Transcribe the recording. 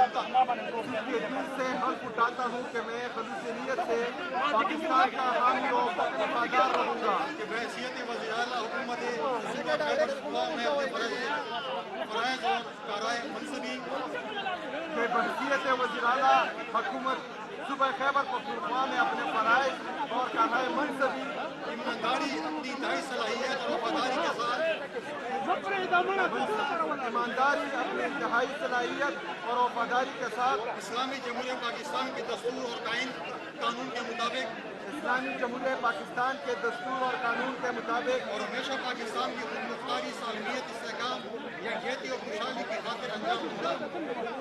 دل سے حلف اٹھاتا ہوں کہ میں خلوص نیت سے پاکستان کا حامی و وفادار رہوں گا کہ بحیثیت وزیر اعلیٰ حکومت میں اپنے فرائض اور کارائے منصبی کہ بحیثیت وزیر اعلیٰ حکومت صوبہ خیبر پختونخوا میں اپنے فرائض اور کارائے منصبی ایمانداری اپنی انتہائی صلاحیت اور وفاداری کے ساتھ ایمانداری اپنی انتہائی صلاحیت اور وفاداری کے ساتھ اسلامی جمہوریہ پاکستان کے دستور اور قانون کے مطابق اسلامی جمہوریہ پاکستان کے دستور اور قانون کے مطابق اور ہمیشہ پاکستان کی خود مختاری سالمیت استحکام یکجہتی اور خوشحالی کی خاطر انجام دوں گا